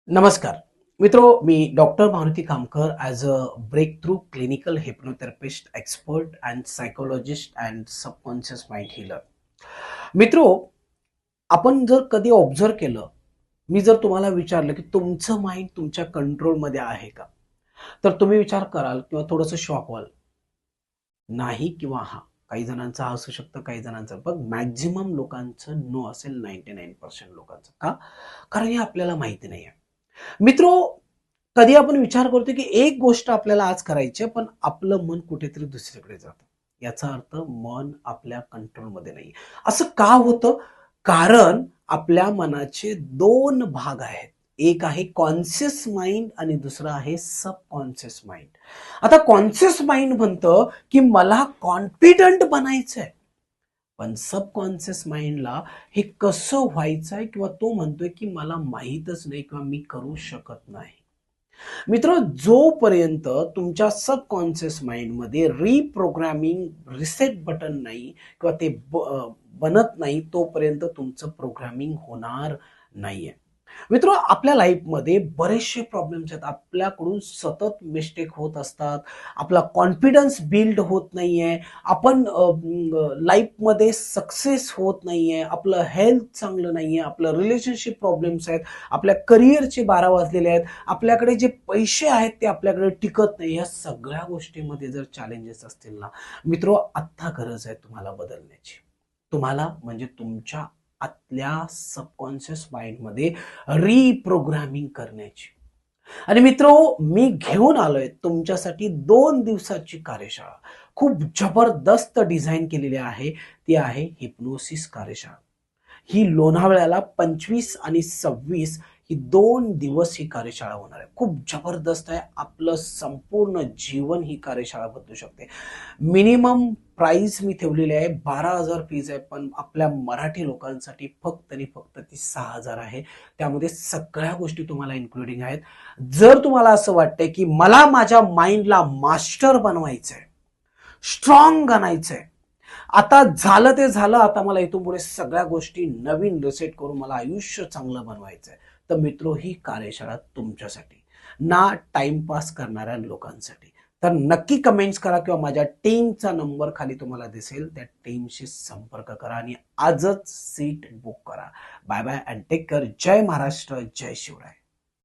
नमस्कार मित्रो, मी doctor Maruti Kamkar as a breakthrough clinical hypnotherapist expert and psychologist and subconscious mind healer. मित्रो, आपण जर कधी ऑब्झर्व केलं, मी जर तुम्हाला विचारलं की तुमचं माइंड तुमच्या कंट्रोलमध्ये आहे का, तर तुम्ही विचार कराल किंवा थोडंसं शॉक व्हाल. नाही किंवा हा. काही जणांचा हा असू शकतं, काही जणांचं, पण मॅक्झिमम लोकांचं नो असेल. 99% लोकांचं का? कारण हे आपल्याला माहिती नाही आहे. मित्रो, कधी आपण विचार करतो की एक गोष्ट आपल्याला आज करायची आहे, पण आपलं मन कुठेतरी दुसरीकडे जातं. याचा अर्थ मन आपल्या कंट्रोलमध्ये नाही. असं का होतं? कारण आपल्या मनाचे दोन भाग आहेत. एक आहे कॉन्शियस माइंड आणि दुसरं आहे सबकॉन्शियस माइंड. आता कॉन्शियस माइंड म्हणतं की मला कॉन्फिडंट बनायचंय, पण सबकॉन्शियस माइंडला हे कसं व्हायचंय किंवा तो म्हणतोय की मला माहीतच नाही किंवा मी करू शकत नाही. मित्र, जोपर्यंत तुमच्या सबकॉन्शियस माइंडमध्ये रिप्रोग्रामिंग रिसेट बटन नाही किंवा ते बनत नाही, तोपर्यंत तुमचं प्रोग्रामिंग होणार नाहीये. मित्र, आपल्या लाईफमध्ये बरेचसे प्रॉब्लेम्स आहेत. आपल्याकडून सतत मिस्टेक होत असतात. आपला कॉन्फिडन्स बिल्ड होत नाहीये. आपण लाईफमध्ये सक्सेस होत नाहीये. आपलं हेल्थ चांगलं नाहीये. आपलं रिलेशनशिप प्रॉब्लेम्स आहेत. आपल्या करिअरचे 12 वाजलेले आहेत. आपल्याकडे जे पैसे आहेत ते आपल्याकडे टिकत नाही. या सगळ्या गोष्टींमध्ये जर चॅलेंजेस असतील ना, मित्र, आत्ता गरज आहे तुम्हाला बदलण्याची. तुम्हाला म्हणजे तुमच्या आतल्या सबकॉन्शियस माइंडमध्ये रिप्रोग्रामिंग करण्याची. आणि मित्रो, मी घेऊन आलोय तुमच्यासाठी 2 दिवसाची कार्यशाळा. खूप जबरदस्त डिझाईन केलेली आहे. ती आहे हिप्नोसिस कार्यशाळा. ही लोणावळ्याला 25 आणि 26 ही 2 दिवस ही कार्यशाळा होणार आहे. खूप जबरदस्त आहे. आपलं संपूर्ण जीवन ही कार्यशाळा बदलू शकते. मिनिमम प्राइस मी ठेवलेली आहे 12,000 फीज आहे, पण आपल्या मराठी लोकांसाठी फक्त आणि फक्त ती 6,000 आहे. त्यामध्ये सगळ्या गोष्टी तुम्हाला इन्क्लुडिंग आहेत. जर तुम्हाला असं वाटतंय की मला माझ्या माइंडला मास्टर बनवायचंय, स्ट्रॉंग बनायचंय, आता झालं ते झालं, आता मला इथून पुढे सगळ्या गोष्टी नवीन रिसेट करून मला आयुष्य चांगलं बनवायचंय, तर मित्रो, ही कार्यशाळा तुमच्यासाठी, ना टाइमपास करणाऱ्या लोकांसाठी. तर नक्की कमेंट्स करा किंवा माझ्या टीमचा नंबर खाली तुम्हाला दिसेल, त्या टीमशी संपर्क करा आणि आजच सीट बुक करा. Bye bye and take care. जय महाराष्ट्र, जय शिवराय.